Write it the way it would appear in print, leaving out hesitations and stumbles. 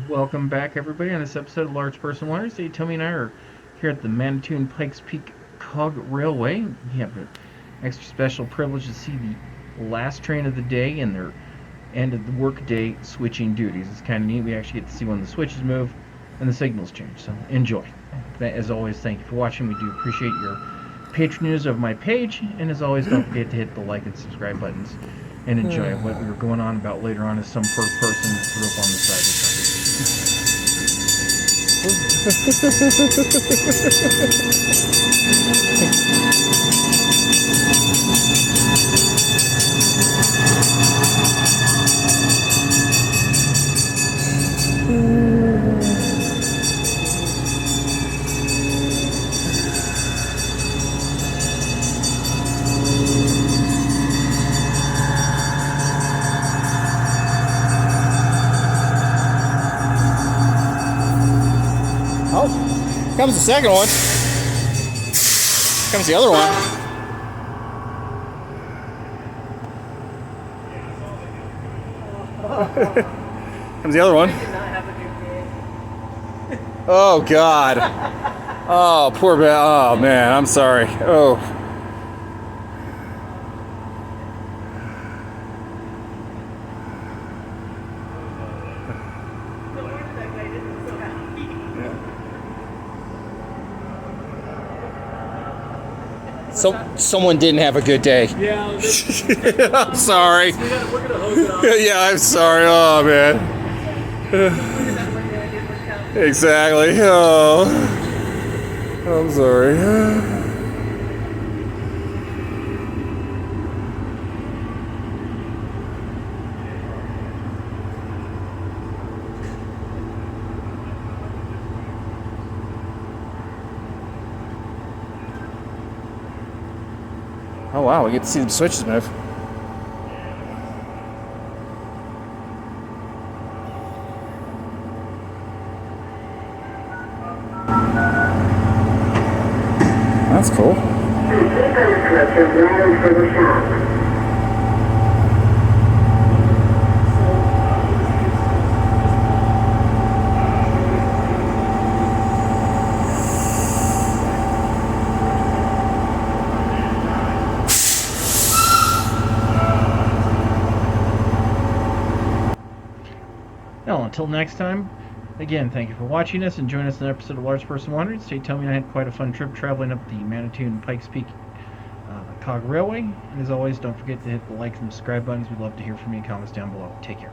Welcome back, everybody, on this episode of Large Person Wonders. Today, Tommy and I are here at the Manitou Pikes Peak Cog Railway. We have an extra special privilege to see the last train of the day and their end of the workday switching duties. It's kind of neat. We actually get to see when the switches move and the signals change. So enjoy. As always, thank you for watching. We do appreciate your patronage of my page, and as always, don't forget to hit the like and subscribe buttons and enjoy. What we were going on about later on is some poor person threw up on the side of the track. Oh, comes the second one. Comes the other one. Comes the other one. Oh God. Oh, poor oh man, I'm sorry. Oh. Someone didn't have a good day. Yeah, I'm sorry. we're gonna hose it off. Yeah, I'm sorry. Oh man. Exactly. Oh, I'm sorry. Oh wow, we get to see the switches move. That's cool. Well, until next time, again, thank you for watching us and join us in an episode of Large Person Wonders. Today, Tommy and I had quite a fun trip traveling up the Manitou Pikes Peak Cog Railway. And as always, don't forget to hit the like and subscribe buttons. We'd love to hear from you. Comments down below. Take care.